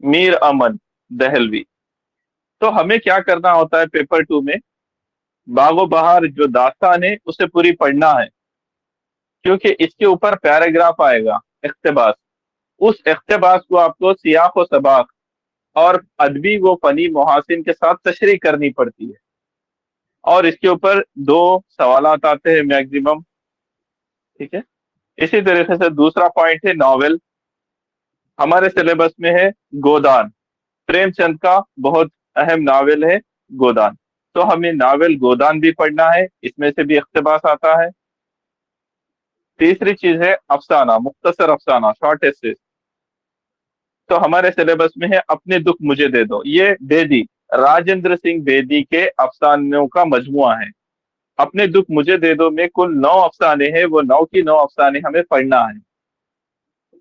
میر امن دہلوی. تو ہمیں کیا کرنا ہوتا ہے پیپر 2 میں؟ باغ و بہار جو داستان ہے اسے پوری پڑھنا ہے، کیونکہ اس کے اوپر پیراگراف آئے گا اقتباس. اس اقتباس کو آپ کو سیاق و سباق اور ادبی و فنی محاسن کے ساتھ تشریح کرنی پڑتی ہے، اور اس کے اوپر 2 سوالات آتے ہیں میکسیمم. ٹھیک ہے. اسی طریقے سے دوسرا پوائنٹ ہے ناول. ہمارے سلیبس میں ہے گودان، پریم چند کا بہت اہم ناول ہے گودان. تو ہمیں ناول گودان بھی پڑھنا ہے، اس میں سے بھی اقتباس آتا ہے. تیسری چیز ہے افسانہ، مختصر افسانہ، شارٹ ایسے. تو ہمارے سلیبس میں ہے اپنے دکھ مجھے دے دو. یہ بیدی، راجندر سنگھ بیدی کے افسانوں کا مجموعہ ہے. اپنے دکھ مجھے دے دو میں کل 9 افسانے ہیں، وہ 9 کی 9 افسانے ہمیں پڑھنا ہے.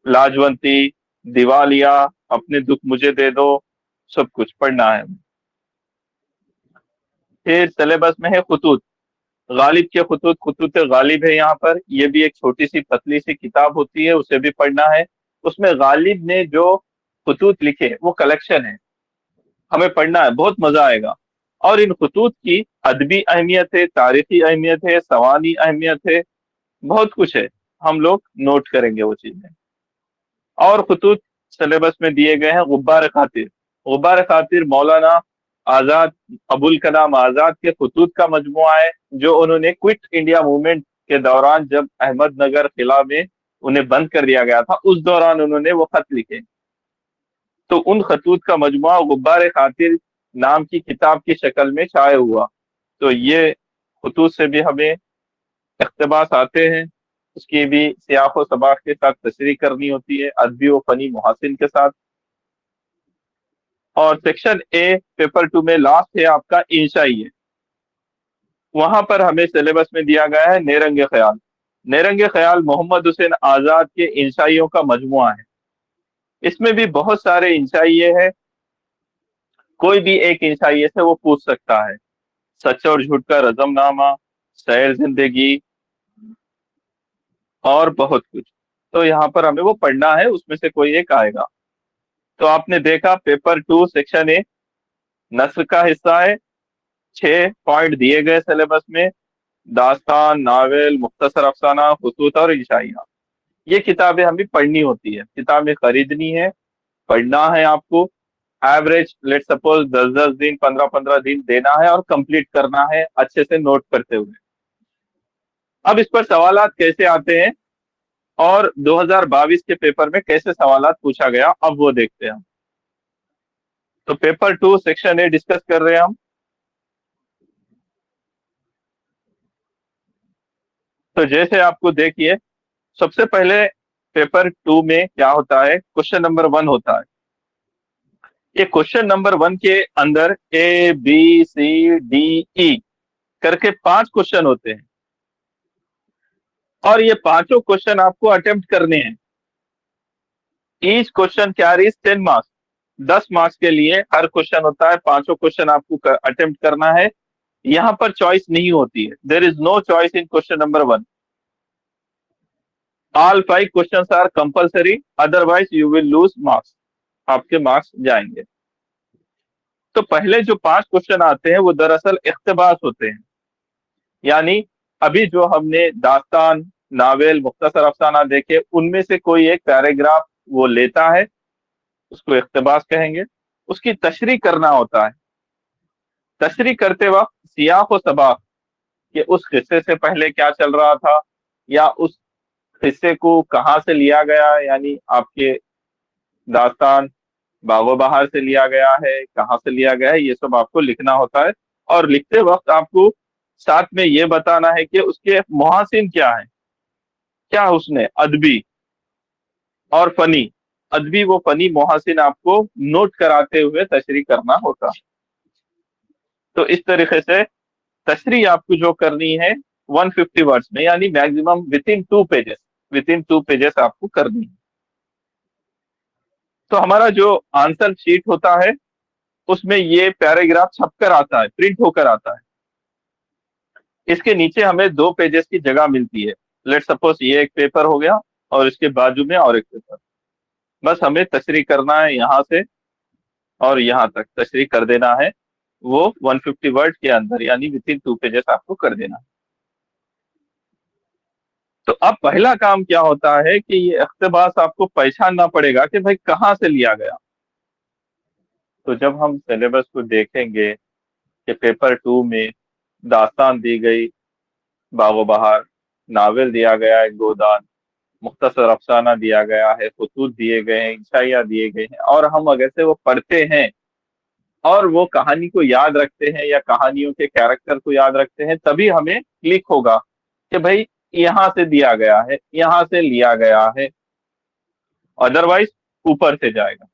لاجونتی، دیوالیہ، اپنے دکھ مجھے دے دو، سب کچھ پڑھنا ہے. پھر سلیبس میں ہے خطوط، غالب کے خطوط، خطوط غالب ہے یہاں پر. یہ بھی ایک چھوٹی سی پتلی سی کتاب ہوتی ہے، اسے بھی پڑھنا ہے. اس میں غالب نے جو خطوط لکھے وہ کلیکشن ہے، ہمیں پڑھنا ہے، بہت مزہ آئے گا. اور ان خطوط کی ادبی اہمیت ہے، تاریخی اہمیت ہے، سوانی اہمیت ہے، بہت کچھ ہے. ہم لوگ نوٹ کریں گے وہ چیزیں. اور خطوط سلیبس میں دیے گئے ہیں غبار خاطر. غبار خاطر مولانا آزاد، ابوالکلام آزاد کے خطوط کا مجموعہ ہے، جو انہوں نے کوئٹ انڈیا موومنٹ کے دوران جب احمد نگر قلعہ میں انہیں بند کر دیا گیا تھا، اس دوران انہوں نے وہ خط لکھے. تو ان خطوط کا مجموعہ غبار خاطر نام کی کتاب کی شکل میں شائع ہوا. تو یہ خطوط سے بھی ہمیں اقتباس آتے ہیں، اس کی بھی سیاق و سباق کے ساتھ تشریح کرنی ہوتی ہے، ادبی و فنی محاسن کے ساتھ. اور سیکشن اے پیپر 2 میں لاسٹ ہے آپ کا انشائی ہے. وہاں پر ہمیں سلیبس میں دیا گیا ہے نیرنگ خیال. نیرنگ خیال محمد حسین آزاد کے انشائیوں کا مجموعہ ہے. اس میں بھی بہت سارے انشائیے ہیں، کوئی بھی ایک انشائیے سے وہ پوچھ سکتا ہے. سچ اور جھوٹ کا رزم نامہ، سیر زندگی، اور بہت کچھ. تو یہاں پر ہمیں وہ پڑھنا ہے، اس میں سے کوئی ایک آئے گا. تو آپ نے دیکھا پیپر 2 سیکشن اے نثر کا حصہ ہے. 6 پوائنٹ دیے گئے سلیبس میں: داستان، ناول، مختصر افسانہ، خطوط اور انشائیہ. یہ کتابیں ہمیں پڑھنی ہوتی ہے، کتابیں خریدنی ہے، پڑھنا ہے آپ کو. ایوریج لیٹ سپوز 10 دن 15 دن دینا ہے اور کمپلیٹ کرنا ہے اچھے سے نوٹ کرتے ہوئے. اب اس پر سوالات کیسے آتے ہیں اور 2022 کے پیپر میں کیسے سوالات پوچھا گیا، اب وہ دیکھتے ہیں. تو پیپر 2 سیکشن اے ڈسکس کر رہے ہیں ہم. تو جیسے آپ کو دیکھیے، سب سے پہلے پیپر 2 میں کیا ہوتا ہے، کوشچن نمبر 1 ہوتا ہے. یہ کوشچن نمبر 1 کے اندر اے بی سی ڈی ای کر کے 5 کوشچن ہوتے ہیں، اور یہ پانچوں کوشچن آپ کو اٹمپٹ کرنے ہیں. Each question carries 10 marks. 10 marks کے لیے ہر کوشچن ہوتا ہے، پانچوں کوشچن آپ کو اٹمپٹ کرنا ہے. یہاں پر چوائس نہیں ہوتی ہے، there is no choice in question number 1. All 5 questions are compulsory, otherwise you will lose marks. آپ کے مارکس جائیں گے. تو پہلے جو 5 کوشچن آتے ہیں وہ دراصل اقتباس ہوتے ہیں. یعنی ابھی جو ہم نے داستان، ناول، مختصر افسانہ دیکھے، ان میں سے کوئی ایک پیراگراف وہ لیتا ہے، اس کو اقتباس کہیں گے. اس کی تشریح کرنا ہوتا ہے. تشریح کرتے وقت سیاق و سباق، کہ اس قصے سے پہلے کیا چل رہا تھا، یا اس قصے کو کہاں سے لیا گیا، یعنی آپ کے داستان باغ و بہار سے لیا گیا ہے، کہاں سے لیا گیا ہے، یہ سب آپ کو لکھنا ہوتا ہے. اور لکھتے وقت آپ کو ساتھ میں یہ بتانا ہے کہ اس کے محاسن کیا ہیں، کیا اس نے ادبی اور فنی، ادبی و فنی محاسن آپ کو نوٹ کراتے ہوئے تشریح کرنا ہوتا. تو اس طریقے سے تشریح آپ کو جو کرنی ہے 150 ورڈز میں، یعنی میکسیمم ود ان 2 پیجز آپ کو کرنی ہے. تو ہمارا جو آنسر شیٹ ہوتا ہے اس میں یہ پیراگراف چھپ کر آتا ہے، پرنٹ ہو کر آتا ہے. اس کے نیچے ہمیں 2 پیجز کی جگہ ملتی ہے. لیٹ سپوز یہ ایک پیپر ہو گیا اور اس کے بازو میں اور ایک پیپر. بس ہمیں تشریح کرنا ہے یہاں سے اور یہاں تک تشریح کر دینا ہے، وہ 150 ورڈ کے اندر یعنی ود ان 2 پیجز آپ کو کر دینا ہے۔ تو اب پہلا کام کیا ہوتا ہے کہ یہ اقتباس آپ کو پہچاننا پڑے گا کہ بھائی کہاں سے لیا گیا۔ تو جب ہم سلیبس کو دیکھیں گے کہ پیپر 2 میں داستان دی گئی باغ و بہار، ناول دیا گیا ہے گودان، مختصر افسانہ دیا گیا ہے، خطوط دیے گئے ہیں، انشائیہ دیے گئے ہیں، اور ہم اگر سے وہ پڑھتے ہیں اور وہ کہانی کو یاد رکھتے ہیں یا کہانیوں کے کیریکٹر کو یاد رکھتے ہیں، تبھی ہمیں کلک ہوگا کہ بھائی یہاں سے دیا گیا ہے، یہاں سے لیا گیا ہے، ادروائز اوپر سے جائے گا۔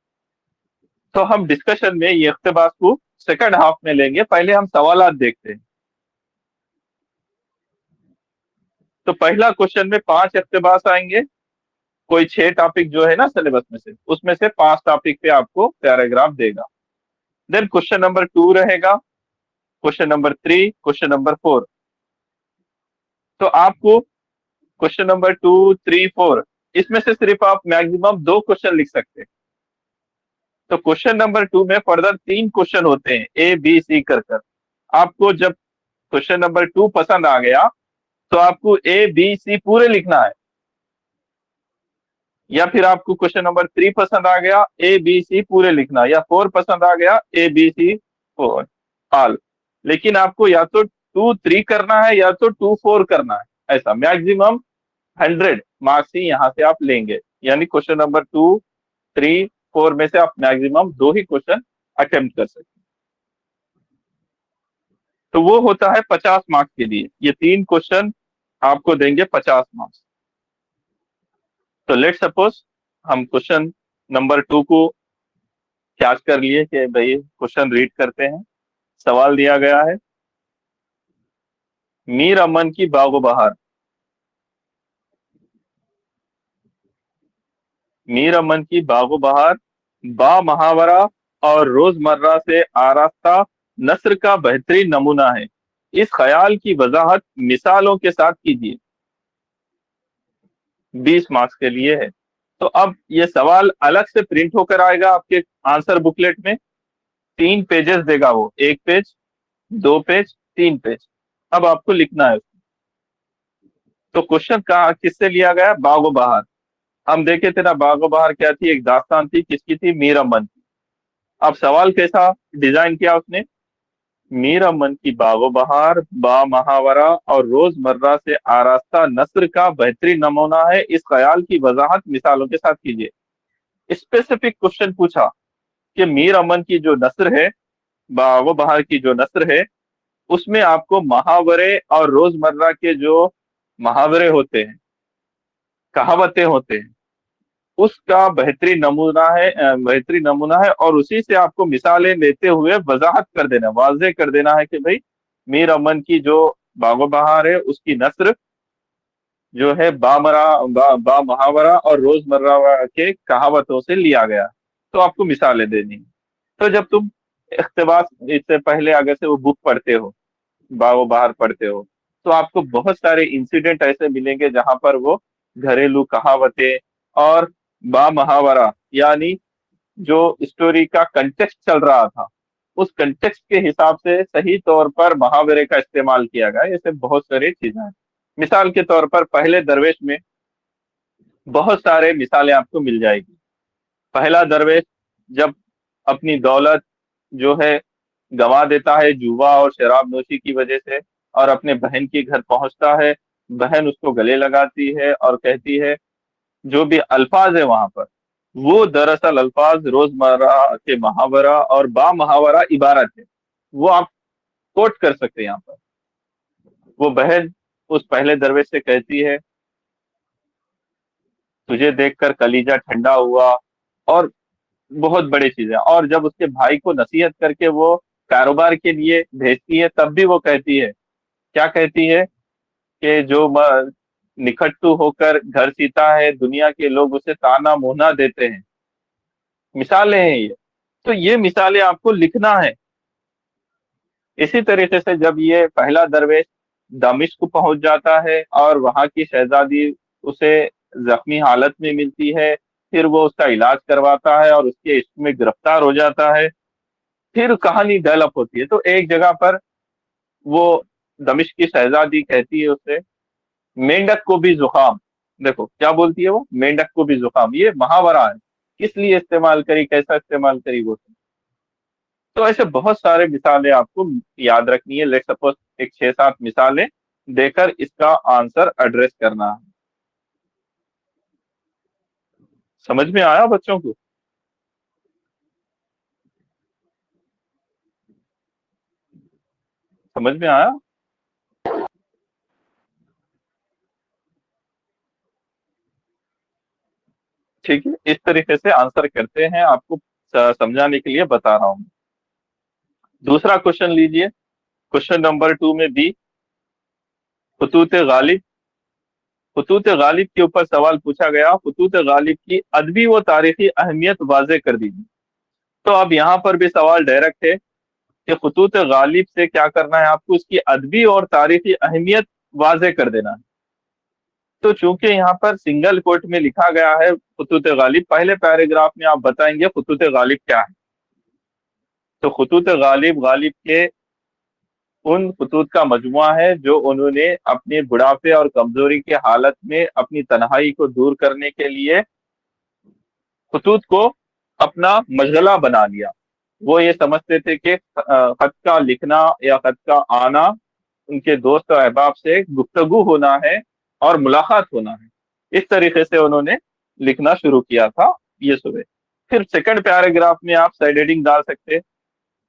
تو ہم ڈسکشن میں یہ اقتباس کو سیکنڈ ہاف میں لیں گے، پہلے ہم سوالات دیکھتے ہیں۔ تو پہلا کوشچن میں 5 اقتباس آئیں گے، کوئی 6 ٹاپک جو ہے نا سلیبس میں سے، اس میں سے 5 ٹاپک پہ آپ کو پیراگراف دے گا۔ دین کوشچن نمبر 2 رہے گا، کوشچن نمبر 3، کوشچن نمبر 4۔ تو آپ کو کوشچن نمبر 2، 3، 4 اس میں سے صرف آپ میکسیمم 2 کوشچن لکھ سکتے ہیں۔ تو کوشچن نمبر 2 میں فردر 3 کوشچن ہوتے ہیں اے بی سی کر کر۔ آپ کو جب کوشچن نمبر 2 پسند آ گیا تو آپ کو اے بی سی پورے لکھنا ہے، یا پھر آپ کو کوشچن نمبر 3 پسند آ گیا اے بی سی پورے لکھنا، یا 4 پسند آ گیا اے بی سی 4 آل۔ لیکن آپ کو یا تو 2، 3 کرنا ہے یا تو 2، 4 کرنا ہے، ایسا میکسیمم 100 مارکس ہی یہاں سے آپ لیں گے، یعنی کوشچن نمبر 2، 3، 4 میں سے آپ میکسیمم 2 ہی کوشچن اٹمپٹ کر سکتے ہیں۔ تو وہ ہوتا ہے 50 مارکس کے لیے، یہ 3 کوشچن آپ کو دیں گے 50 مارکس۔ تو لیٹ سپوز ہم کوشچن نمبر 2 کو کیچ کر لیے کہ بھائی کوشچن ریڈ کرتے ہیں۔ سوال دیا گیا ہے، میر امن کی باغ و بہار، میر امن کی باغ و بہار با محاورہ اور روزمرہ سے آراستہ نثر کا بہترین نمونہ ہے، اس خیال کی وضاحت مثالوں کے ساتھ کیجیے۔ 20 مارکس کے لیے ہے۔ تو اب یہ سوال الگ سے پرنٹ ہو کر آئے گا آپ کے آنسر بکلیٹ میں، 3 پیجز دے گا وہ، 1 پیج، 2 پیج، 3 پیج۔ اب آپ کو لکھنا ہے۔ تو کوشچن کس سے لیا گیا؟ باغ و بہار۔ ہم دیکھے تھے نا باغ و بہار کیا تھی، ایک داستان تھی، کس کی تھی؟ میر امن کی۔ اب سوال کیسا ڈیزائن کیا اس نے؟ میر امن کی باغ و بہار با محاورہ اور روزمرہ سے آراستہ نثر کا بہترین نمونہ ہے، اس خیال کی وضاحت مثالوں کے ساتھ کیجیے۔ اسپیسیفک کوشچن پوچھا کہ میر امن کی جو نثر ہے، باغ و بہار کی جو نثر ہے، اس میں آپ کو محاورے اور روزمرہ کے جو محاورے ہوتے ہیں، کہاوتیں ہوتے ہیں، اس کا بہترین نمونہ ہے، اور اسی سے آپ کو مثالیں لیتے ہوئے وضاحت کر دینا، واضح کر دینا ہے کہ بھائی میر امن کی جو باغ و بہار ہے اس کی نثر جو ہے با محاورہ اور روزمرہ کے کہاوتوں سے لیا گیا، تو آپ کو مثالیں دینی۔ تو جب تم اقتباس اس سے پہلے اگر سے وہ بک پڑھتے ہو، باغ و بہار پڑھتے ہو، تو آپ کو بہت سارے انسیڈنٹ ایسے ملیں گے جہاں پر وہ گھریلو کہاوتیں اور با محاورہ، یعنی جو اسٹوری کا کنٹیکسٹ چل رہا تھا اس کنٹیکسٹ کے حساب سے صحیح طور پر محاورے کا استعمال کیا گیا۔ ایسے بہت ساری چیزیں ہیں۔ مثال کے طور پر پہلے درویش میں بہت سارے مثالیں آپ کو مل جائے گی۔ پہلا درویش جب اپنی دولت جو ہے گنوا دیتا ہے جوا اور شراب نوشی کی وجہ سے، اور اپنے بہن کے گھر پہنچتا ہے، بہن اس کو گلے لگاتی ہے اور کہتی ہے، جو بھی الفاظ ہے وہاں پر وہ دراصل الفاظ روزمرہ کے محاورہ اور با محاورہ عبارت ہے، وہ آپ کوٹ کر سکتے ہیں۔ یہاں پر وہ بہن اس پہلے درویش سے کہتی ہے، تجھے دیکھ کر کلیجہ ٹھنڈا ہوا، اور بہت بڑی چیزیں۔ اور جب اس کے بھائی کو نصیحت کر کے وہ کاروبار کے لیے بھیجتی ہے، تب بھی وہ کہتی ہے، کیا کہتی ہے کہ جو نکھٹو ہو کر گھر سیتا ہے، دنیا کے لوگ اسے تانا مونا دیتے ہیں۔ مثالیں ہیں یہ، تو یہ مثالیں آپ کو لکھنا ہے۔ اسی طریقے سے جب یہ پہلا درویش دمشق پہنچ جاتا ہے اور وہاں کی شہزادی اسے زخمی حالت میں ملتی ہے، پھر وہ اس کا علاج کرواتا ہے اور اس کے عشق میں گرفتار ہو جاتا ہے، پھر کہانی ڈیولپ ہوتی ہے۔ تو ایک جگہ پر وہ دمشق کی شہزادی کہتی ہے اسے، مینڈک کو بھی زکام، دیکھو کیا بولتی ہے وہ، مینڈک کو بھی زکام، یہ محاورہ ہے، کس لیے استعمال کری، کیسا استعمال کری وہ۔ تو ایسے بہت سارے مثالیں آپ کو یاد رکھنی ہے، لیٹ سپوز ایک 6-7 مثالیں دے کر اس کا آنسر ایڈریس کرنا ہے۔ سمجھ میں آیا بچوں کو؟ سمجھ میں آیا؟ ٹھیک ہے، اس طریقے سے آنسر کرتے ہیں، آپ کو سمجھانے کے لیے بتا رہا ہوں۔ دوسرا کوشچن لیجئے، کوشچن نمبر 2 میں بھی خطوط غالب، خطوط غالب کے اوپر سوال پوچھا گیا، خطوط غالب کی ادبی و تاریخی اہمیت واضح کر دیجیے۔ تو اب یہاں پر بھی سوال ڈائریکٹ ہے کہ خطوط غالب سے کیا کرنا ہے آپ کو، اس کی ادبی اور تاریخی اہمیت واضح کر دینا ہے۔ تو چونکہ یہاں پر سنگل کوٹ میں لکھا گیا ہے خطوط غالب، پہلے پیراگراف میں آپ بتائیں گے خطوط غالب کیا ہے۔ تو خطوط غالب، غالب کے ان خطوط کا مجموعہ ہے جو انہوں نے اپنے بڑھاپے اور کمزوری کے حالت میں اپنی تنہائی کو دور کرنے کے لیے خطوط کو اپنا مشغلہ بنا لیا۔ وہ یہ سمجھتے تھے کہ خط کا لکھنا یا خط کا آنا ان کے دوست اور احباب سے گفتگو ہونا ہے اور ملاقات ہونا ہے، اس طریقے سے انہوں نے لکھنا شروع کیا تھا یہ صبح۔ پھر سیکنڈ پیراگراف میں آپ سائڈ ہیڈنگ ڈال سکتے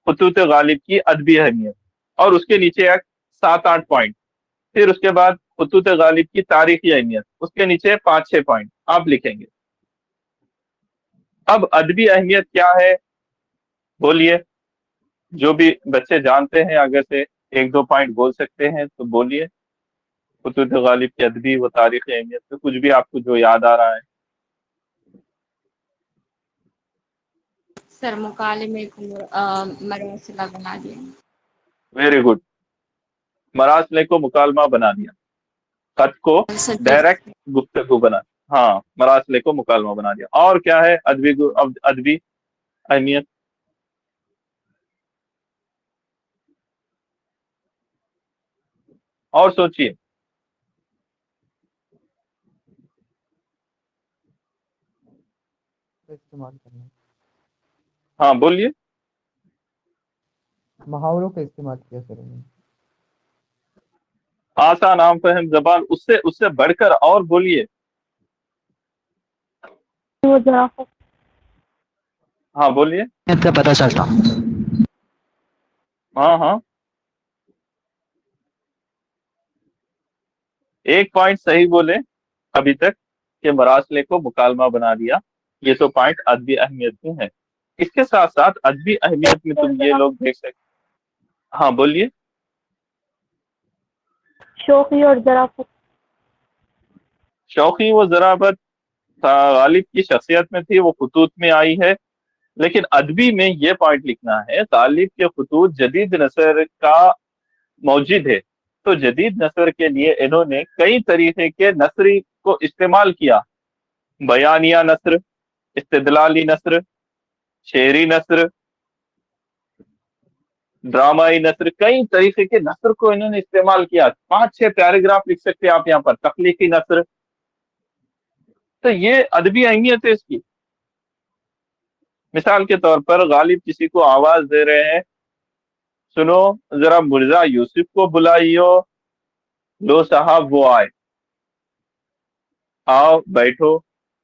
خطوط غالب کی ادبی اہمیت، اور اس کے نیچے ایک 7-8 پوائنٹ، پھر اس کے بعد خطوط غالب کی تاریخی اہمیت، اس کے نیچے 5-6 پوائنٹ آپ لکھیں گے۔ اب ادبی اہمیت کیا ہے بولیے، جو بھی بچے جانتے ہیں اگر سے 1-2 پوائنٹ بول سکتے ہیں تو بولیے، خطوط غالب کی ادبی و تاریخی اہمیت سے کچھ بھی آپ کو جو یاد آ رہا ہے۔ سر مکالمے کو مراسلہ بنا دیا۔ ویری گڈ، مراسلے کو مکالمہ بنا دیا، خط کو ڈائریکٹ گفتگو بنا، ہاں مراسلے کو مکالمہ بنا دیا۔ اور کیا ہے ادبی اہمیت؟ اور سوچیے۔ استعمال کرنا، ہاں بولیے۔ محاوروں کا استعمال کیا کریں گے، آسان عام فہم زبان، اس سے بڑھ کر اور بولیے۔ ہاں بولیے۔ کا پتہ چلتا۔ ہاں ہاں، ایک پوائنٹ صحیح بولے ابھی تک کہ مراسلے کو مکالمہ بنا دیا، یہ تو پوائنٹ ادبی اہمیت میں ہے۔ اس کے ساتھ ساتھ ادبی اہمیت میں تم یہ لوگ دیکھ سکتے، ہاں بولیے۔ شوخی اور ظرافت، شوقی و ضرابت غالب کی شخصیت میں تھی، وہ خطوط میں آئی ہے، لیکن ادبی میں یہ پوائنٹ لکھنا ہے غالب کے خطوط جدید نثر کا موجد ہے، تو جدید نثر کے لیے انہوں نے کئی طریقے کے نثری کو استعمال کیا، بیانیہ نثر، استدلالی نثر، شعری نثر، ڈرامائی نثر، کئی طریقے کے نثر کو انہوں نے استعمال کیا۔ 5-6 پیراگراف لکھ سکتے آپ یہاں پر، تخلیقی نثر۔ تو یہ ادبی اہمیت ہے اس کی۔ مثال کے طور پر غالب کسی کو آواز دے رہے ہیں، سنو ذرا مرزا یوسف کو بلائیو، لو صاحب وہ آئے، آؤ بیٹھو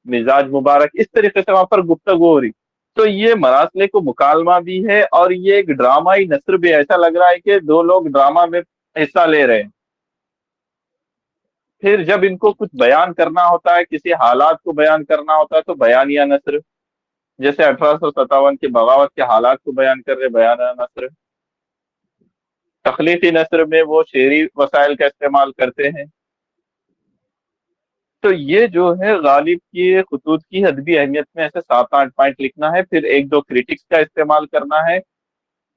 مزاج مبارک، اس طریقے سے وہاں پر گفتگو ہو رہی۔ تو یہ مراسلے کو مکالمہ بھی ہے اور یہ ایک ڈرامائی نثر بھی، ایسا لگ رہا ہے کہ دو لوگ ڈرامہ میں حصہ لے رہے ہیں۔ پھر جب ان کو کچھ بیان کرنا ہوتا ہے، کسی حالات کو بیان کرنا ہوتا ہے، تو بیانیہ نثر، جیسے 1857 کے بغاوت کے حالات کو بیان کر رہے، بیانیہ نثر۔ تخلیقی نثر میں وہ شعری وسائل کا استعمال کرتے ہیں۔ تو یہ جو ہے غالب کی خطوط کی ادبی اہمیت میں ایسے 7-8 پوائنٹ لکھنا ہے، پھر 1-2 کریٹکس کا استعمال کرنا ہے،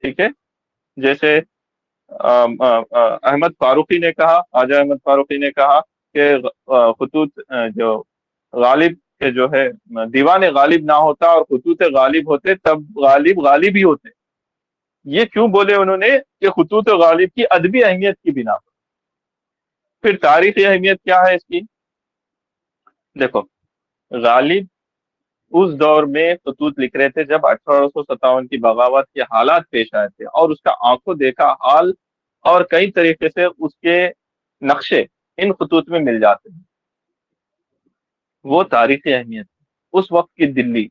ٹھیک ہے؟ جیسے احمد فاروقی نے کہا، خواجہ احمد فاروقی نے کہا کہ خطوط جو غالب کہ جو ہے دیوان غالب نہ ہوتا اور خطوط غالب ہوتے تب غالب غالب ہی ہوتے. یہ کیوں بولے انہوں نے؟ کہ خطوط غالب کی ادبی اہمیت کی بنا پر. پھر تاریخی اہمیت کیا ہے اس کی؟ دیکھو، غالب اس دور میں خطوط لکھ رہے تھے جب 1857 کی بغاوت کے حالات پیش آئے تھے، اور اس کا آنکھوں دیکھا حال اور کئی طریقے سے اس کے نقشے ان خطوط میں مل جاتے ہیں. وہ تاریخی اہمیت ہے. اس وقت کی دلی،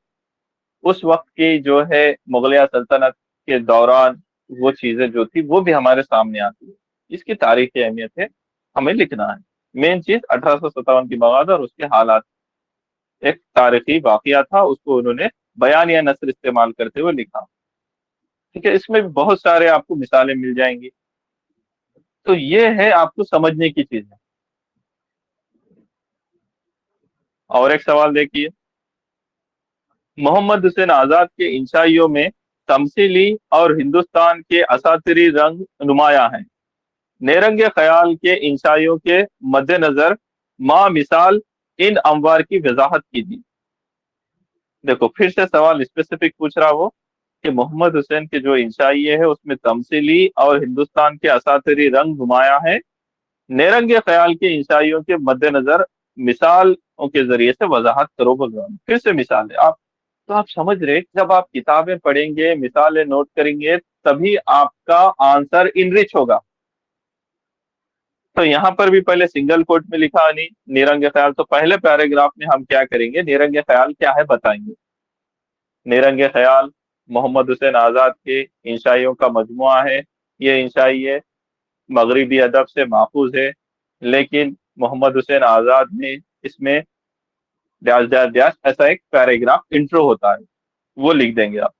اس وقت کی جو ہے مغلیہ سلطنت کے دوران وہ چیزیں جو تھی وہ بھی ہمارے سامنے آتی ہے. اس کی تاریخی اہمیت ہے، ہمیں لکھنا ہے. مین چیز 1857 کی بغاوت اور اس کے حالات، ایک تاریخی واقعہ تھا، اس کو انہوں نے بیان یا نثر استعمال کرتے ہوئے لکھا. ٹھیک ہے، اس میں بھی بہت سارے آپ کو مثالیں مل جائیں گی. تو یہ ہے آپ کو سمجھنے کی چیزیں. اور ایک سوال دیکھیے، محمد حسین آزاد کے انشائیوں میں تمثیلی اور ہندوستان کے اساطیری رنگ نمایاں ہیں. نیرنگ خیال کے انشائیوں کے مد نظر ما مثال ان اموار کی وضاحت کیجیے. دیکھو پھر سے سوال اسپیسیفک پوچھ رہا ہو کہ محمد حسین کے جو انشائیے ہے اس میں تمثیلی اور ہندوستان کے اساطیری رنگ نمایاں ہیں. نیرنگ خیال کے انشائیوں کے مد نظر مثالوں کے ذریعے سے وضاحت کرو. بھگوان پھر سے مثال ہے. تو آپ سمجھ رہے، جب آپ کتابیں پڑھیں گے، مثالیں نوٹ کریں گے، تبھی آپ کا آنسر انرچ ہوگا. تو یہاں پر بھی پہلے سنگل کوٹ میں لکھا نہیں نیرنگ خیال، تو پہلے پیراگراف میں ہم کیا کریں گے؟ نیرنگ خیال کیا ہے بتائیں گے. نیرنگ خیال محمد حسین آزاد کے انشائیوں کا مجموعہ ہے. یہ انشائیے مغربی ادب سے ماخوذ ہے، لیکن محمد حسین آزاد نے اس میں ڈیش ڈیش ڈیش ایسا ایک پیراگراف انٹرو ہوتا ہے، وہ لکھ دیں گے آپ.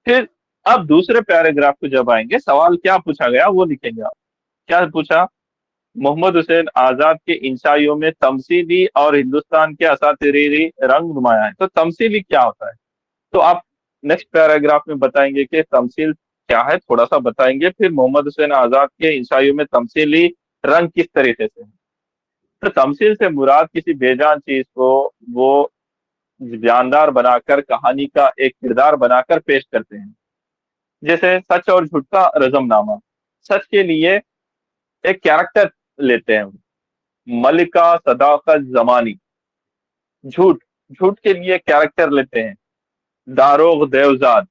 پھر اب دوسرے پیراگراف کو جب آئیں گے، سوال کیا پوچھا گیا وہ لکھیں گے آپ. کیا پوچھا؟ محمد حسین آزاد کے انشائیوں میں تمثیلی اور ہندوستان کے اساطیری رنگ نمایاں ہیں. تو تمثیلی کیا ہوتا ہے؟ تو آپ نیکسٹ پیراگراف میں بتائیں گے کہ تمثیل کیا ہے، تھوڑا سا بتائیں گے. پھر محمد حسین آزاد کے انشائیوں میں تمثیلی رنگ کس طریقے سے ہے. تو تمثیل سے مراد کسی بے جان چیز کو وہ جاندار بنا کر، کہانی کا ایک کردار بنا کر پیش کرتے ہیں. جیسے سچ اور جھوٹ کا رزم نامہ. سچ کے لیے ایک کیریکٹر لیتے ہیں، ملکہ صداقت زمانی. جھوٹ کے لیے کیریکٹر لیتے ہیں، داروغ دیوزاد.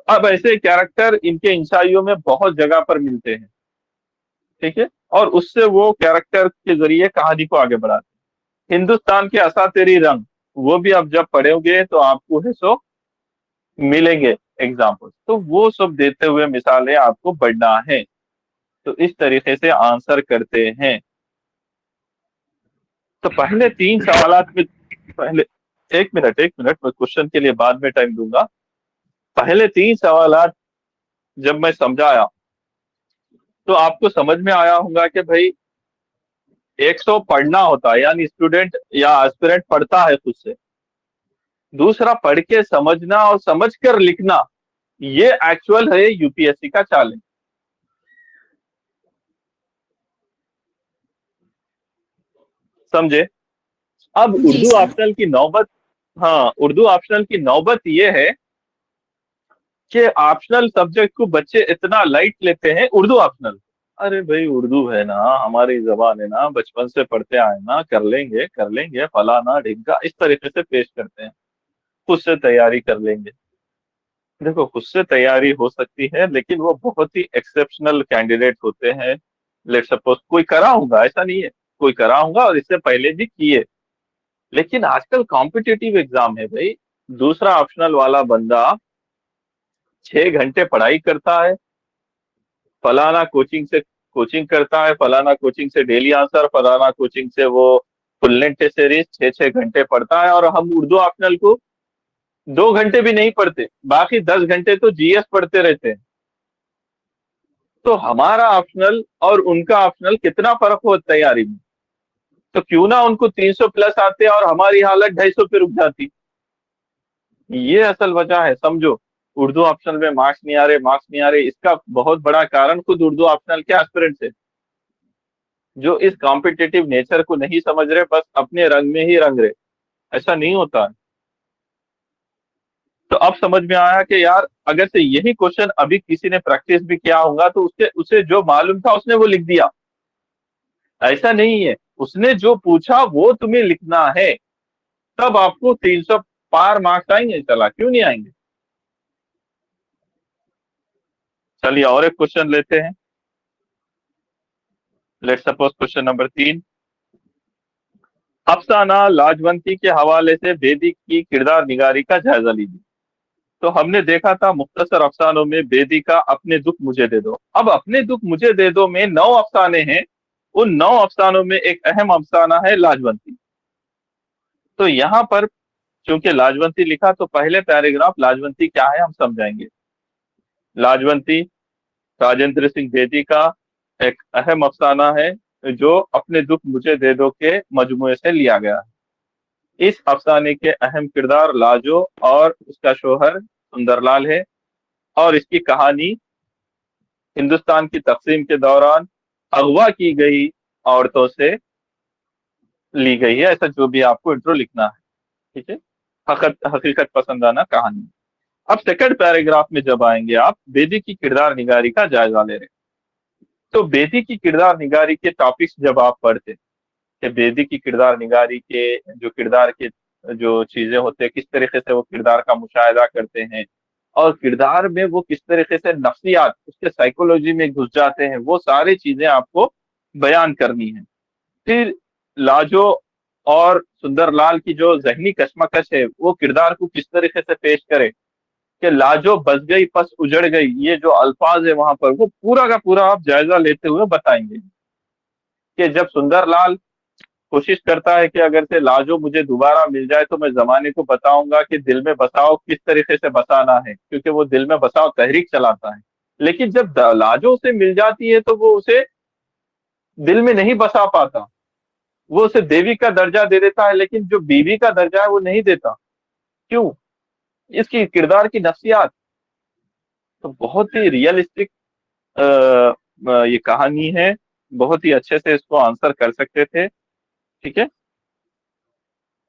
اب ایسے کیریکٹر ان کے انشائیوں میں بہت جگہ پر ملتے ہیں. ٹھیک ہے، اور اس سے وہ کیریکٹر کے ذریعے کہانی کو آگے بڑھاتے ہیں. ہندوستان کے اساطیری رنگ، وہ بھی اب جب پڑھو گے تو آپ کو ہے سو ملیں گے ایگزامپل. تو وہ سب دیتے ہوئے مثالیں آپ کو پڑھنا ہے. تو اس طریقے سے آنسر کرتے ہیں. تو پہلے 3 سوالات میں پہلے ایک منٹ میں کوشچن کے لیے بعد میں ٹائم دوں گا. پہلے 3 سوالات جب میں سمجھایا تو آپ کو سمجھ میں آیا ہوگا کہ بھائی 100 پڑھنا ہوتا ہے، یعنی اسٹوڈنٹ یا ایسپیرنٹ پڑھتا ہے خود سے. دوسرا پڑھ کے سمجھنا اور سمجھ کر لکھنا، یہ ایکچوئل ہے یو پی ایس سی کا چیلنج. سمجھے؟ اب جی اردو سر. آپشنل کی نوبت، اردو آپشنل کی نوبت یہ ہے کہ آپشنل سبجیکٹ کو بچے اتنا لائٹ لیتے ہیں. اردو آپشنل، ارے بھائی اردو ہے نا، ہماری زبان ہے نا، بچپن سے پڑھتے آئے نا، کر لیں گے فلانا ڈھنکا، اس طریقے سے پیش کرتے ہیں. خود سے تیاری کر لیں گے. دیکھو خود سے تیاری ہو سکتی ہے، لیکن وہ بہت ہی ایکسیپشنل کینڈیڈیٹ ہوتے ہیں. لیٹ سپوز کوئی کرا ہوگا، ایسا نہیں ہے، کوئی کرا ہوگا اور اس سے پہلے بھی کیے. لیکن آج کل کمپٹیٹیو ایگزام ہے بھائی. دوسرا آپشنل والا بندہ 6 گھنٹے پڑھائی کرتا ہے، فلانا کوچنگ کرتا ہے، فلانا کوچنگ سے ڈیلی آنسر، فلانا کوچنگ سے وہ فل لینتھ ٹیسٹ سیریز 6 گھنٹے پڑھتا ہے. اور ہم اردو آپشنل کو 2 گھنٹے بھی نہیں پڑھتے، باقی 10 گھنٹے تو جی ایس پڑھتے رہتے ہیں. تو ہمارا آپشنل اور ان کا آپشنل کتنا فرق ہو تیاری میں. تو کیوں نہ ان کو 300 پلس آتے اور ہماری حالت 250 پہ رک جاتی. یہ اصل وجہ ہے. سمجھو اردو آپشنل میں مارکس نہیں آ رہے. اس کا بہت بڑا کارن خود اردو آپشنل کے ایسپیرنٹس ہے، جو اس کمپٹیٹیو نیچر کو نہیں سمجھ رہے، بس اپنے رنگ میں ہی رنگ رہے. ایسا نہیں ہوتا ہے. تو اب سمجھ میں آیا کہ یار اگر سے یہی کوشچن ابھی کسی نے پریکٹس بھی کیا ہوگا تو اسے جو معلوم تھا اس نے وہ لکھ دیا. ایسا نہیں ہے, اس نے جو پوچھا وہ تمہیں لکھنا ہے, تب آپ کو 300 پار مارکس آئیں گے. چلا کیوں نہیں آئیں گے. چلیے اور ایک کوشچن لیتے ہیں. Let suppose question number 3. افسانہ لاجونتی کے حوالے سے بیدی کی کردار نگاری کا جائزہ لیجیے. تو ہم نے دیکھا تھا مختصر افسانوں میں بیدی کا اپنے دکھ مجھے دے دو. اب اپنے دکھ مجھے دے دو میں 9 افسانے ہیں. ان 9 افسانوں میں ایک اہم افسانہ ہے لاجونتی. تو یہاں پر چونکہ لاجونتی لکھا تو پہلے پیراگراف لاجونتی کیا ہے ہم سمجھائیں گے. لاجونتی راجندر سنگھ بیدی کا ایک اہم افسانہ ہے جو اپنے دکھ مجھے دے دو کے مجموعے سے لیا گیا ہے. اس افسانے کے اہم کردار لاجو اور اس کا شوہر سندر لال ہے, اور اس کی کہانی ہندوستان کی تقسیم کے دوران اغوا کی گئی عورتوں سے لی گئی ہے. ایسا جو بھی آپ کو انٹرو لکھنا ہے, ٹھیک ہے, حقیقت پسندانہ کہانی. اب سیکنڈ پیراگراف میں جب آئیں گے آپ بیدی کی کردار نگاری کا جائزہ لے رہے ہیں. تو بیدی کی کردار نگاری کے ٹاپکس جب آپ پڑھتے کہ بیدی کی کردار نگاری کے جو کردار کے جو چیزیں ہوتے ہیں کس طریقے سے وہ کردار کا مشاہدہ کرتے ہیں, اور کردار میں وہ کس طریقے سے نفسیات اس کے سائیکولوجی میں گھس جاتے ہیں, وہ ساری چیزیں آپ کو بیان کرنی ہیں. پھر لاجو اور سندر لال کی جو ذہنی کشمکش ہے وہ کردار کو کس طریقے سے پیش کرے کہ لاجو بس گئی پس اجڑ گئی, یہ جو الفاظ ہے وہاں پر وہ پورا کا پورا آپ جائزہ لیتے ہوئے بتائیں گے کہ جب سندر لال کوشش کرتا ہے کہ اگر سے لاجو مجھے دوبارہ مل جائے تو میں زمانے کو بتاؤں گا کہ دل میں بساؤ کس طریقے سے بسانا ہے, کیونکہ وہ دل میں بساؤ تحریک چلاتا ہے. لیکن جب لاجو سے مل جاتی ہے تو وہ اسے دل میں نہیں بسا پاتا, وہ اسے دیوی کا درجہ دے دیتا ہے, لیکن جو بیوی کا درجہ ہے وہ نہیں دیتا. کیوں؟ اس کی کردار کی نفسیات. تو بہت ہی ریئلسٹک یہ کہانی ہے, بہت ہی اچھے سے اس کو آنسر کر سکتے تھے. ٹھیک ہے,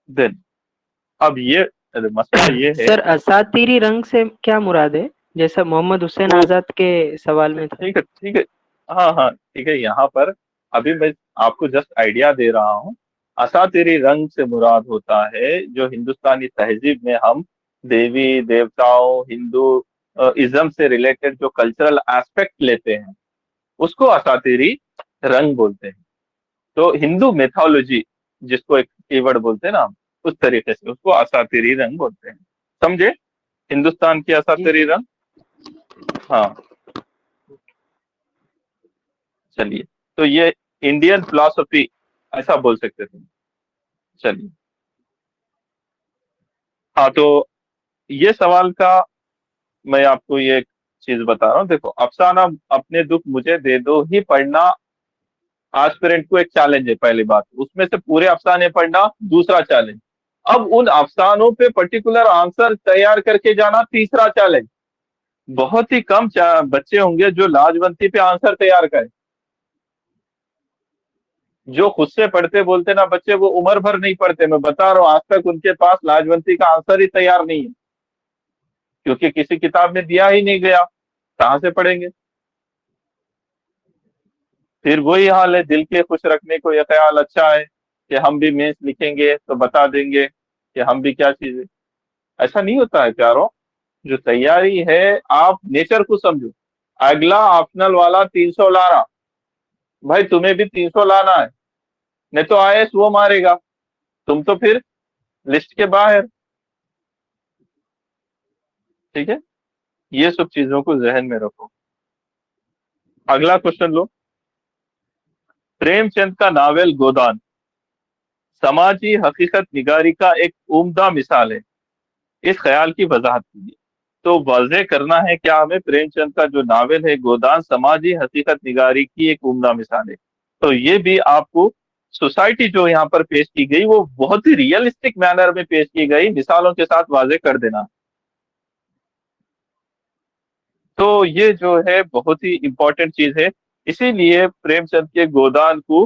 دین اب یہ مسئلہ یہ ہے. سر اساتیری رنگ سے کیا مراد ہے؟ جیسا محمد حسین آزاد کے سوال میں تھا. ٹھیک ہے ٹھیک ہے, ہاں ٹھیک ہے. یہاں پر ابھی میں آپ کو جسٹ آئیڈیا دے رہا ہوں. اساتیری رنگ سے مراد ہوتا ہے جو ہندوستانی تہذیب میں ہم دیوی دیوتاؤں ہندو ازم سے ریلیٹڈ جو کلچرل ایسپیکٹ لیتے ہیں اس کو اساتیری رنگ بولتے ہیں. تو ہندو میتھولوجی جس کو ایک کی ورڈ بولتے ہیں نا ہم, اس طریقے سے اس کو اساتیری رنگ بولتے ہیں. سمجھے؟ ہندوستان کی اساتیری رنگ. ہاں چلیے, تو یہ انڈین فلسفی ایسا بول سکتے تھے. چلیے ہاں, تو یہ سوال کا میں آپ کو یہ چیز بتا رہا ہوں. دیکھو, افسانہ اپنے دکھ مجھے دے دو ہی پڑھنا آسپیرنٹ کو ایک چیلنج ہے. پہلی بات, اس میں سے پورے افسانے پڑھنا دوسرا چیلنج. اب ان افسانوں پہ پرٹیکولر آنسر تیار کر کے جانا تیسرا چیلنج. بہت ہی کم بچے ہوں گے جو لاجونتی پہ آنسر تیار کریں. جو خود سے پڑھتے بولتے نا بچے, وہ عمر بھر نہیں پڑھتے. میں بتا رہا ہوں آج تک ان کے پاس لاجونتی کا آنسر ہی تیار نہیں ہے, کیونکہ کسی کتاب میں دیا ہی نہیں گیا. کہاں سے پڑھیں گے؟ پھر وہی حال ہے, دل کے خوش رکھنے کو یہ خیال اچھا ہے کہ ہم بھی مینس لکھیں گے تو بتا دیں گے کہ ہم بھی کیا چیز ہے. ایسا نہیں ہوتا ہے پیاروں. جو تیاری ہے آپ نیچر کو سمجھو. اگلا آپشنل والا 300 لا رہا, بھائی تمہیں بھی 300 لانا ہے, نہیں تو آئی ایس وہ مارے گا, تم تو پھر لسٹ کے باہر. ٹھیک ہے, یہ سب چیزوں کو ذہن میں رکھو. اگلا کوشچن لو. پریم چند کا ناول گودان سماجی حقیقت نگاری کا ایک عمدہ مثال ہے. اس خیال کی وضاحت کیجیے. تو واضح کرنا ہے کیا ہمیں پریم چند کا جو ناول ہے گودان سماجی حقیقت نگاری کی ایک عمدہ مثال ہے. تو یہ بھی آپ کو سوسائٹی جو یہاں پر پیش کی گئی وہ بہت ہی ریئلسٹک مینر میں پیش کی گئی, مثالوں کے ساتھ واضح کر دینا. تو یہ جو ہے بہت ہی امپورٹنٹ چیز ہے. اسی لیے پریم چند کے گودان کو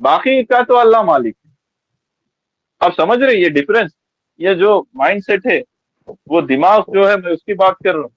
باقی کا تو اللہ مالک ہے. اب سمجھ رہے یہ ڈفرنس, یہ جو مائنڈ سیٹ ہے, وہ دماغ جو ہے, میں اس کی بات کر رہا ہوں.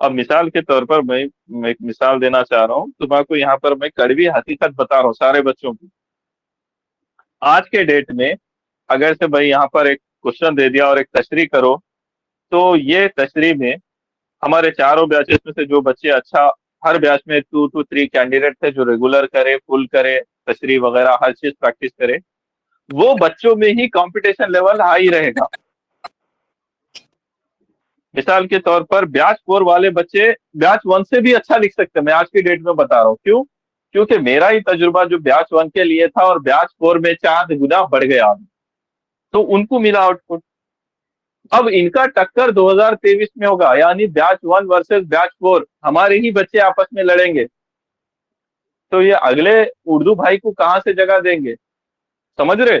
اب مثال کے طور پر میں ایک مثال دینا چاہ رہا ہوں تمہارے کو. یہاں پر میں کڑوی حقیقت بتا رہا ہوں سارے بچوں کو. آج کے ڈیٹ میں اگر سے بھائی یہاں پر ایک کوشچن دے دیا اور ایک تشریح کرو, تو یہ تشریح میں ہمارے چاروں بیچز میں سے جو بچے اچھا, ہر بیچ میں 2 to 3 کینڈیڈیٹ تھے جو ریگولر کرے, فل کرے, تشریح وغیرہ ہر چیز پریکٹس کرے, وہ بچوں میں ہی کمپٹیشن لیول ہائی رہے گا. مثال کے طور پر بیچ 4 والے بچے بیچ 1 سے بھی اچھا لکھ سکتے ہیں. میں آج کی ڈیٹ میں بتا رہا ہوں. کیوں؟ کیونکہ میرا ہی تجربہ جو بیچ 1 کے لیے تھا اور بیچ 4 میں 4 گنا بڑھ گیا, تو ان کو ملا آؤٹ پٹ. اب ان کا ٹکر 2023 میں ہوگا, یعنی بیچ 1 ورسز بیچ 4, ہمارے ہی بچے آپس میں لڑیں گے. تو یہ اگلے اردو بھائی کو کہاں سے جگہ دیں گے؟ سمجھ رہے؟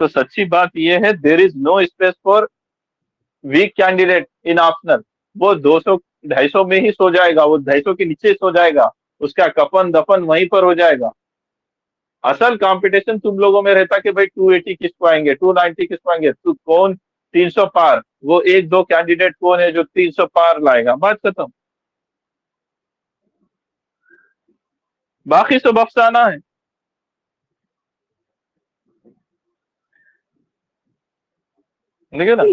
تو سچی بات یہ ہے, there is no space for weak candidate in optional. وہ 200-250 میں ہی سو جائے گا, وہ 250 کے نیچے سو جائے گا, اس کا کفن دفن وہیں پر ہو جائے گا. اصل کمپٹیشن تم لوگوں میں رہتا کہ بھائی 280 کس کو آئیں گے, 290 کس کو آئیں گے, تو کون 300 پار, وہ 1-2 کینڈیڈیٹ کون ہے جو 300 پار لائے گا, بات ختم. باقی سب افسانہ ہے. دیکھے نا,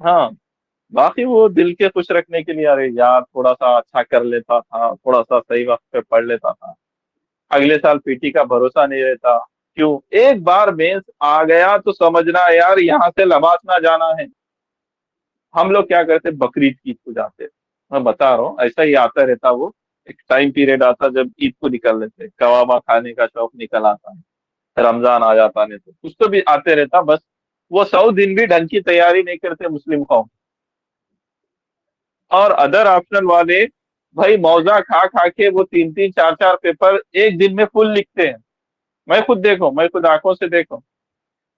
ہاں, باقی وہ دل کے خوش رکھنے کے لیے, ارے یار تھوڑا سا اچھا کر لیتا تھا, تھوڑا سا صحیح وقت پہ پڑھ لیتا تھا, اگلے سال پی ٹی کا بھروسہ نہیں رہتا. کیوں؟ ایک بار مینس آ گیا تو سمجھنا یار یہاں سے لباس نہ جانا ہے. ہم لوگ کیا کرتے, بقرعید کی عید کو جاتے, میں بتا رہا ہوں ایسا ہی آتا رہتا. وہ ایک ٹائم پیریڈ آتا جب عید کو نکل لیتے, کبابا کھانے کا شوق نکل آتا ہے, رمضان آ جاتا نہیں تو کچھ تو بھی آتے رہتا. بس وہ 100 دن بھی ڈھنگ کی تیاری نہیں کرتے مسلم قوم. اور ادر آپشنل والے بھائی موزہ کھا کھا کے وہ 3-3 4-4 پیپر ایک دن میں فل لکھتے ہیں. میں خود دیکھوں, میں خود آنکھوں سے دیکھوں.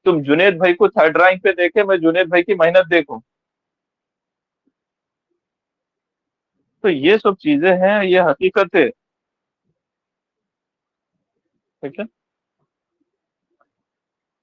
تم جنید بھائی کو 3rd رینک پہ دیکھے, میں جنید بھائی کی محنت دیکھوں. تو یہ سب چیزیں ہیں, یہ حقیقت ہے. ٹھیک ہے,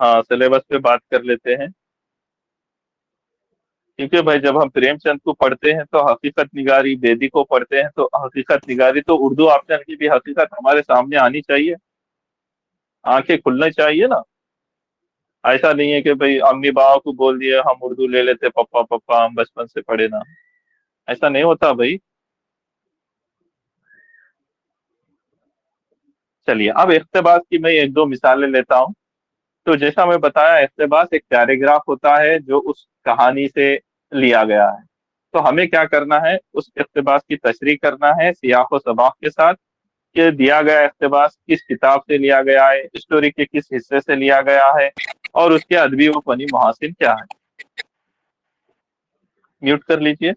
ہاں, سلیبس پہ بات کر لیتے ہیں. کیونکہ بھائی جب ہم پریم چند کو پڑھتے ہیں تو حقیقت نگاری, بیدی کو پڑھتے ہیں تو حقیقت نگاری, تو اردو آپشن کی بھی حقیقت ہمارے سامنے آنی چاہیے, آنکھیں کھلنا چاہیے نا. ایسا نہیں ہے کہ بھائی امی بابا کو بول دیا ہم اردو لے لیتے, پپا پپا ہم بچپن سے پڑھے نا. ایسا نہیں ہوتا بھائی. چلیے اب اقتباس کی میں 1-2 مثالیں لیتا ہوں. تو جیسا میں بتایا, اقتباس ایک پیراگراف ہوتا ہے جو اس کہانی سے لیا گیا ہے. تو ہمیں کیا کرنا ہے, اس اقتباس کی تشریح کرنا ہے سیاق و سباق کے ساتھ, کہ دیا گیا اقتباس کس کتاب سے لیا گیا ہے, اسٹوری کے کس حصے سے لیا گیا ہے, اور اس کے ادبی و فنی محاسن کیا ہے. میوٹ کر لیجئے.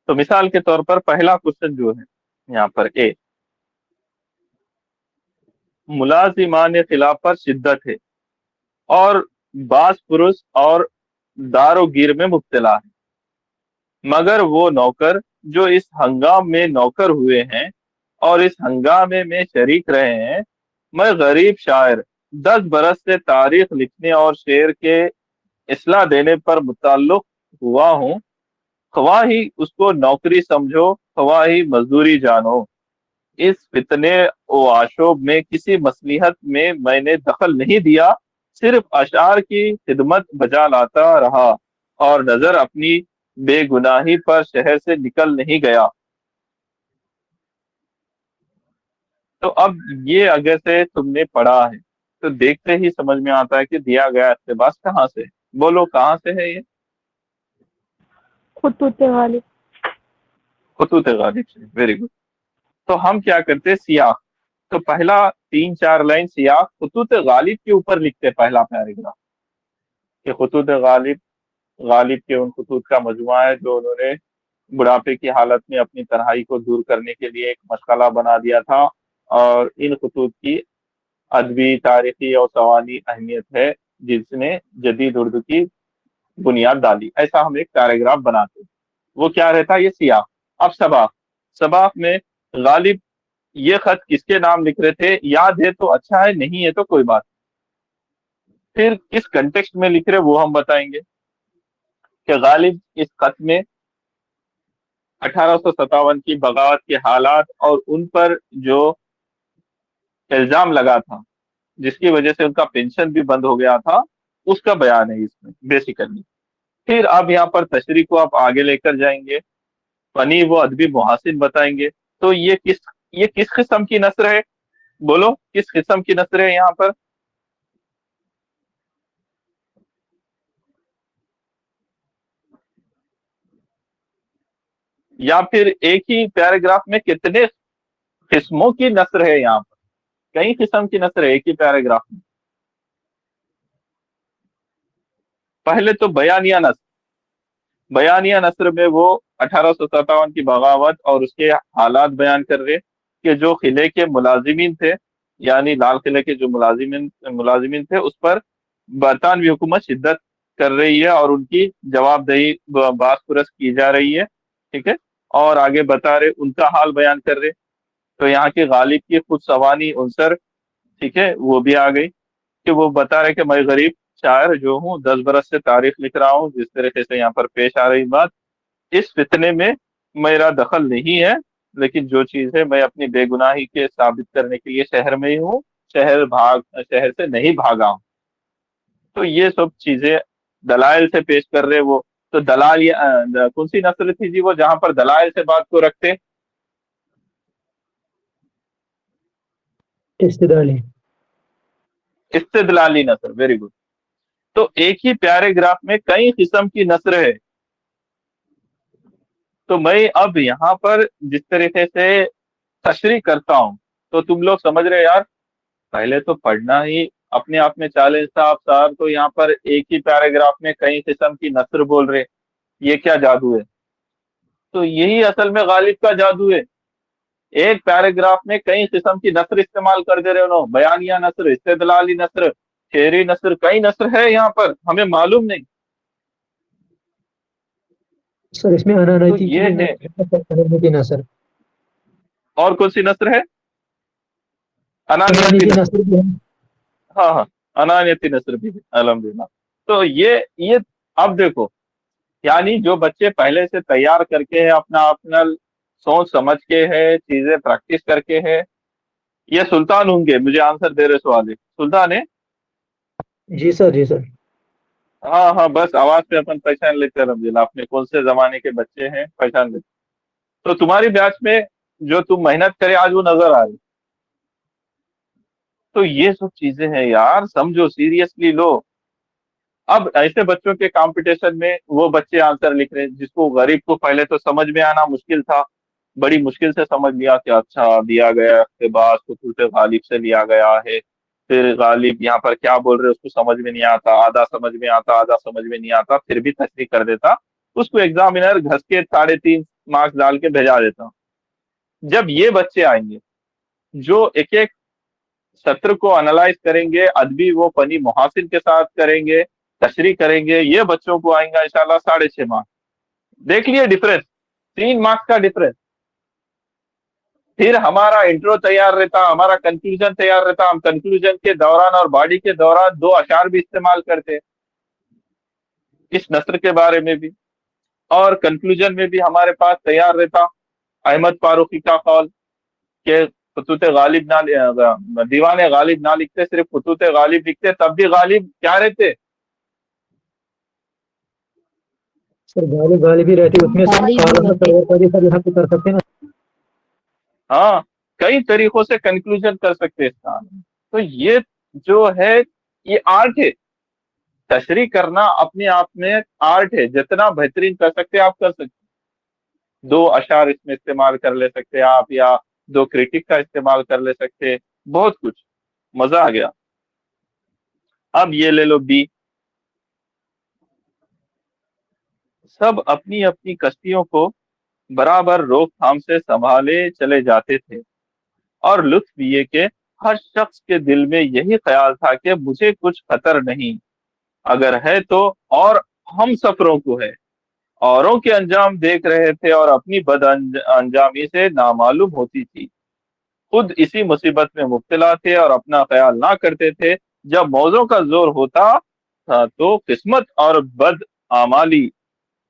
تو مثال کے طور پر پہلا کوشچن جو ہے یہاں پر اے, ملازمان خلاف پر شدت ہے اور بعض پرس اور دار و گیر میں مبتلا ہے, مگر وہ نوکر جو اس ہنگام میں نوکر ہوئے ہیں اور اس ہنگامے میں شریک رہے ہیں, میں غریب شاعر 10 برس سے تاریخ لکھنے اور شعر کے اصلاح دینے پر متعلق ہوا ہوں. خواہ ہی اس کو نوکری سمجھو خواہ ہی مزدوری جانو, اس فتنے و آشوب میں کسی مصلحت میں نے دخل نہیں دیا, صرف اشعار کی خدمت بجا لاتا رہا اور نظر اپنی بے گناہی پر شہر سے نکل نہیں گیا. تو اب یہ اگر سے تم نے پڑھا ہے تو دیکھتے ہی سمجھ میں آتا ہے کہ دیا گیا اقتباس کہاں سے, بولو کہاں سے ہے یہ؟ خطوط غالب. خطوط غالب سے. Very good. تو ہم کیا کرتے, سیاق, تو پہلا 3-4 لائن سیاق خطوط غالب کے اوپر لکھتے, پہلا پیراگراف, کہ خطوط غالب کے ان خطوط کا مجموعہ ہے جو انہوں نے بڑھاپے کی حالت میں اپنی تنہائی کو دور کرنے کے لیے ایک مشغلہ بنا دیا تھا, اور ان خطوط کی ادبی تاریخی اور سوانی اہمیت ہے جس نے جدید اردو کی بنیاد ڈالی. ایسا ہم ایک پیراگراف بناتے ہیں. وہ کیا رہتا ہے؟ یہ سیاق. اب سباق. سباق میں غالب یہ خط کس کے نام لکھ رہے تھے؟ یاد ہے تو اچھا ہے، نہیں ہے تو کوئی بات. پھر کس کنٹیکسٹ میں لکھ رہے وہ ہم بتائیں گے کہ غالب اس خط میں 1857 کی بغاوت کے حالات اور ان پر جو الزام لگا تھا جس کی وجہ سے ان کا پینشن بھی بند ہو گیا تھا اس کا بیان ہے اس میں بیسیکلی. پھر اب یہاں پر تشریح کو آپ آگے لے کر جائیں گے، فنی و ادبی محاسن بتائیں گے. تو یہ کس قسم کی نثر ہے؟ بولو کس قسم کی نثر ہے یہاں پر؟ یا پھر ایک ہی پیراگراف میں کتنے قسموں کی نثر ہے؟ یہاں پر کئی قسم کی نثر ہے ایک ہی پیراگراف میں. پہلے تو بیانیہ نثر. بیانیہ نثر میں وہ 1857 کی بغاوت اور اس کے حالات بیان کر رہے کہ جو قلعے کے ملازمین تھے، یعنی لال قلعے کے جو ملازمین تھے اس پر برطانوی حکومت شدت کر رہی ہے اور ان کی جواب دہی باس پرس کی جا رہی ہے. ٹھیک ہے. اور آگے بتا رہے ان کا حال بیان کر رہے. تو یہاں کے غالب کی خود سوانی عنصر، ٹھیک ہے، وہ بھی آ گئی کہ وہ بتا رہے کہ میں غریب شاعر جو ہوں 10 برس سے تاریخ لکھ رہا ہوں. جس طریقے سے یہاں پر پیش آ رہی بات، اس فتنے میں میرا دخل نہیں ہے، لیکن جو چیز ہے میں اپنی بے گناہی کے ثابت کرنے کے لیے شہر میں ہی ہوں، شہر سے نہیں بھاگا ہوں. تو یہ سب چیزیں دلائل سے پیش کر رہے وہ. تو دلائل کون سی نثر تھی جی وہ جہاں پر دلائل سے بات کو رکھتے؟ استدلالی. استدلالی نثر. Very good. تو ایک ہی پیراگراف میں کئی قسم کی نثر ہے. تو میں اب یہاں پر جس طریقے سے تشریح کرتا ہوں تو تم لوگ سمجھ رہے یار پہلے تو پڑھنا ہی اپنے آپ میں چیلنج تھا. آپ سار تو یہاں پر ایک ہی پیراگراف میں کئی قسم کی نثر بول رہے، یہ کیا جادو ہے؟ تو یہی اصل میں غالب کا جادو ہے. ایک پیراگراف میں کئی قسم کی نثر استعمال کر دے رہے انہوں. بیانیہ نثر، استدلالی نثر، شعری نثر، کئی نثر ہے یہاں پر، ہمیں معلوم نہیں. سر اس میں تو یہ ہے. نثر. اور کون سی نثر ہے؟ انانیتی نثر. نثر بھی ہے. ہاں انانیتی نثر بھی ہے. الحمدللہ. تو یہ اب دیکھو، یعنی جو بچے پہلے سے تیار کر کے ہے، اپنا سوچ سمجھ کے ہے، چیزیں پریکٹس کر کے ہے، یہ سلطان ہوں گے. مجھے آنسر دے رہے سوال ہے سلطان ہے. جی سر. جی سر. ہاں بس آواز پہ اپن پہچان لیتے ہیں. الحمدللہ اپنے کون سے زمانے کے بچے ہیں پہچان لیتے. تو تمہاری بیچ میں جو تم محنت کرے آج وہ نظر آ رہی. تو یہ سب چیزیں ہیں یار، سمجھو، سیریسلی لو. اب ایسے بچوں کے کمپٹیشن میں وہ بچے آنسر لکھ رہے جس کو غریب کو پہلے تو سمجھ میں آنا مشکل تھا، بڑی مشکل سے سمجھ لیا کہ اچھا دیا گیا اقتباس خطوط غالب سے لیا گیا ہے. پھر غالب یہاں پر کیا بول رہے اس کو سمجھ میں نہیں آتا، آدھا سمجھ میں آتا، آدھا سمجھ میں نہیں آتا، پھر بھی تصدیق کر دیتا. اس کو ایگزامینر گھس کے 3.5 مارکس ڈال کے بھیجا دیتا. جب یہ بچے آئیں گے جو ایک ایک سطر کو انالائز کریں گے، ادبی و فنی محاسن کے ساتھ کریں گے، تشریح کریں گے، یہ بچوں کو آئیں گا انشاءاللہ 6.5 مارکس. دیکھ لیے ڈفرنس، 3 مارکس کا ڈفرنس. پھر ہمارا انٹرو تیار رہتا، ہمارا کنکلوژن تیار رہتا. ہم کنکلوژن کے دوران اور باڈی کے دوران 2 اشعار بھی استعمال کرتے اس نثر کے بارے میں بھی، اور کنکلوژن میں بھی ہمارے پاس تیار رہتا احمد فاروقی کا قول کہ خطوط غالب نہ دیوان غالب نہ لکھتے، صرف خطوط غالب لکھتے، تب بھی غالب کیا رہتے؟ سر غالب ہی رہتی اس میں کر سکتے ہیں. ہاں کئی طریقوں سے کنکلوژن کر سکتے اس کا. تو یہ جو ہے یہ آرٹ ہے. تشریح کرنا اپنے آپ میں آرٹ ہے. جتنا بہترین کر سکتے آپ کر سکتے. 2 اشعار اس میں استعمال کر لے سکتے آپ، یا 2 کریٹک کا استعمال کر لے سکتے. بہت کچھ مزہ آ گیا. اب یہ لے لو بی. سب اپنی اپنی کشتیوں کو برابر روک تھام سے سنبھالے چلے جاتے تھے، اور لطف یہ کہ ہر شخص کے دل میں یہی خیال تھا کہ مجھے کچھ خطر نہیں، اگر ہے تو اور ہم سفروں کو ہے۔ اوروں کے انجام دیکھ رہے تھے اور اپنی بد انجامی سے نامعلوم ہوتی تھی، خود اسی مصیبت میں مبتلا تھے اور اپنا خیال نہ کرتے تھے۔ جب موزوں کا زور ہوتا تھا تو قسمت اور بد آمالی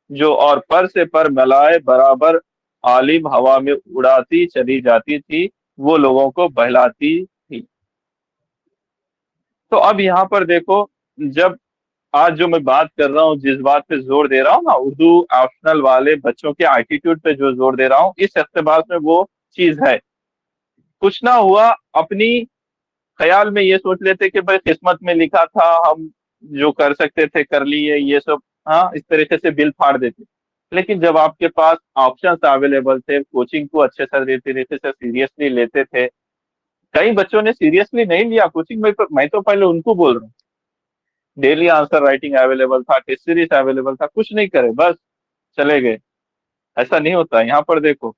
جو اور پر سے پر ملائے برابر عالم ہوا میں اڑاتی چلی جاتی تھی، وہ لوگوں کو بہلاتی تھی۔ تو اب یہاں پر دیکھو، جب آج جو میں بات کر رہا ہوں، جس بات پہ زور دے رہا ہوں نا، اردو آپشنل والے بچوں کے ایٹیٹیوڈ پہ جو زور دے رہا ہوں، اس اقتباس میں وہ چیز ہے۔ کچھ نہ ہوا، اپنی خیال میں یہ سوچ لیتے کہ بھائی قسمت میں لکھا تھا، ہم جو کر سکتے تھے کر لیے، یہ سب ہاں اس طریقے سے بل پھاڑ دیتے۔ لیکن جب آپ کے پاس آپشنز اویلیبل تھے، کوچنگ کو اچھے سے طریقے سے سیریسلی لیتے تھے۔ کئی بچوں نے سیریسلی نہیں لیا کوچنگ میں تو پہلے ان کو بول رہا ہوں۔ ڈیلی آنسر رائٹنگ اویلیبل تھا، ٹیسٹ سیریز اویلیبل تھا، کچھ نہیں کرے بس چلے گئے۔ ایسا نہیں ہوتا۔ یہاں پر دیکھو،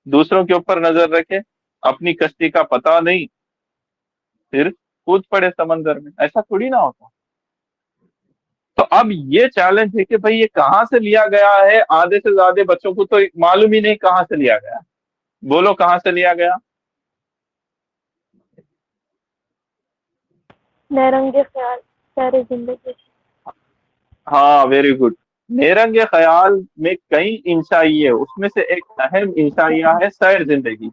دوسروں کے اوپر نظر رکھے، اپنی کشتی کا پتہ نہیں، پھر کود پڑے سمندر میں، ایسا تھوڑی نہ ہوتا۔ تو اب یہ چیلنج ہے کہ بھئی یہ کہاں سے لیا گیا ہے؟ آدھے سے زیادہ بچوں کو تو معلوم ہی نہیں کہاں سے لیا گیا۔ بولو کہاں سے لیا گیا؟ نیرنگ خیال سیر زندگی۔ ہاں ویری گڈ۔ نیرنگ خیال میں کئی انشائیے، اس میں سے ایک اہم انشائیہ ہے سیر زندگی۔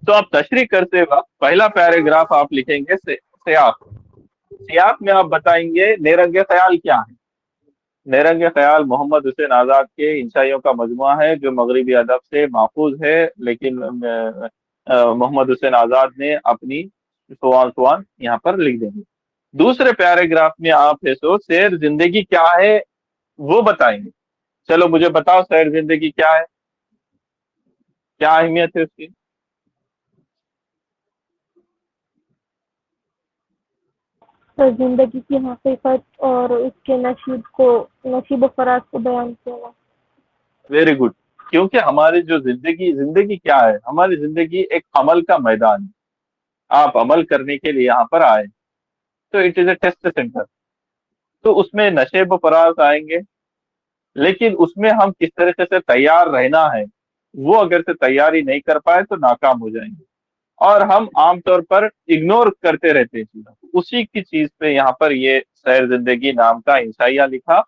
تو آپ تشریح کرتے وقت پہلا پیراگراف آپ لکھیں گے سیاق۔ سیاق میں آپ بتائیں گے نیرنگ خیال کیا ہے۔ نیرنگ خیال محمد حسین آزاد کے انشائیوں کا مجموعہ ہے جو مغربی ادب سے ماخوذ ہے، لیکن محمد حسین آزاد نے اپنی سوان یہاں پر لکھ دیں گے۔ دوسرے پیراگراف میں آپ ہے سو سیر زندگی کیا ہے وہ بتائیں گے۔ چلو مجھے بتاؤ سیر زندگی کیا ہے، کیا اہمیت ہے اس کی؟ تو زندگی کی حقیقت اور اس کے نشیب و فراز کو بیان کیا۔ Very good. کیونکہ ہماری جو زندگی کیا ہے؟ ہماری زندگی ایک عمل کا میدان ہے۔ آپ عمل کرنے کے لیے یہاں پر آئے تو it is a test centre. تو اس میں نشیب و فراز آئیں گے، لیکن اس میں ہم کس طریقے سے تیار رہنا ہے، وہ اگر سے تیاری نہیں کر پائے تو ناکام ہو جائیں گے، اور ہم عام طور پر اگنور کرتے رہتے ہیں چیزوں کو۔ اسی کی چیز پہ یہاں پر یہ سیر زندگی نام کا انشائیہ لکھا،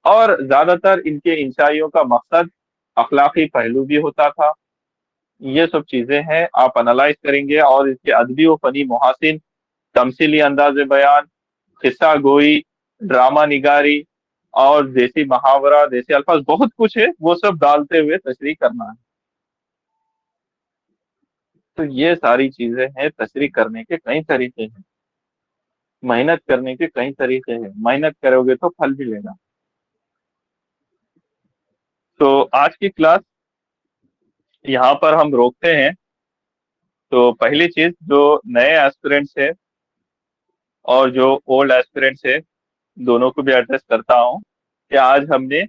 اور زیادہ تر ان کے انشائیوں کا مقصد اخلاقی پہلو بھی ہوتا تھا۔ یہ سب چیزیں ہیں، آپ انالائز کریں گے، اور اس کے ادبی و فنی محاسن، تمثیلی انداز بیان، قصہ گوئی، ڈرامہ نگاری اور دیسی محاورہ، دیسی الفاظ، بہت کچھ ہے، وہ سب ڈالتے ہوئے تشریح کرنا ہے۔ تو یہ ساری چیزیں ہیں۔ تشریح کرنے کے کئی طریقے ہیں، محنت کرنے کے کئی طریقے ہیں، محنت کرو گے تو پھل ملے گا۔ تو آج کی کلاس یہاں پر ہم روکتے ہیں۔ تو پہلی چیز، جو نئے ایسپیرنٹس ہے اور جو اولڈ ایسپیرنٹس ہے، دونوں کو بھی ایڈریس کرتا ہوں کہ آج ہم نے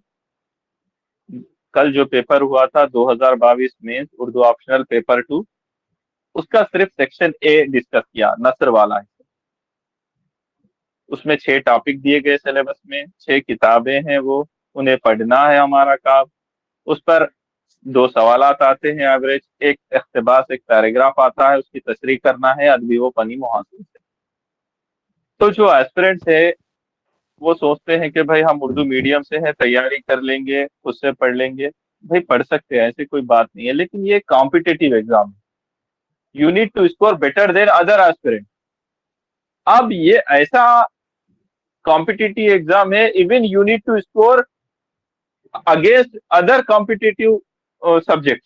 کل جو پیپر ہوا تھا 2022 میں اردو آپشنل پیپر 2، اس کا صرف سیکشن اے ڈسکس کیا، نثر والا ہے۔ اس میں 6 ٹاپک دیے گئے سلیبس میں، 6 کتابیں ہیں، وہ انہیں پڑھنا ہے ہمارا کام۔ اس پر 2 سوالات آتے ہیں ایوریج، ایک اقتباس، ایک پیراگراف آتا ہے، اس کی تشریح کرنا ہے ادبی و فنی محاسن سے۔ تو جو ایسپیرنٹس ہے وہ سوچتے ہیں کہ بھائی ہم اردو میڈیم سے ہیں، تیاری کر لیں گے، خود سے پڑھ لیں گے۔ بھائی پڑھ سکتے ہیں، ایسی کوئی بات نہیں ہے، لیکن یہ کمپٹیٹیو ایگزام ہے۔ You need to score better than other aspirant. اب یہ ایسا کمپٹیٹیو ایگزام ہے، even you need to score against other competitive subject.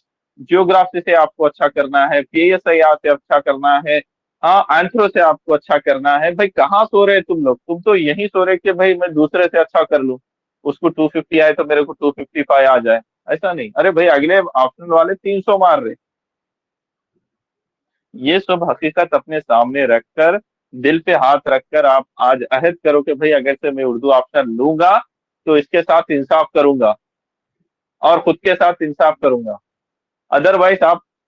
Geography سے آپ کو اچھا کرنا ہے، پی ایس آئی آر سے اچھا کرنا ہے، ہاں آنتھرو سے آپ کو اچھا کرنا ہے۔ بھائی کہاں سو رہے تم لوگ؟ تم تو یہی سو رہے کہ بھائی میں دوسرے سے اچھا کر لوں، اس کو 250 آئے تو میرے کو 255 آ جائے۔ ایسا نہیں، ارے بھائی اگلے آپشن والے 300 مار رہے۔ یہ سب حقیقت اپنے سامنے رکھ کر، دل پہ ہاتھ رکھ کر آپ آج عہد کرو کہ بھائی اگر سے میں اردو آپشن لوں گا تو اس کے ساتھ انصاف کروں گا اور خود کے ساتھ انصاف کروں گا۔ ادروائز آپ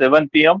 7 PM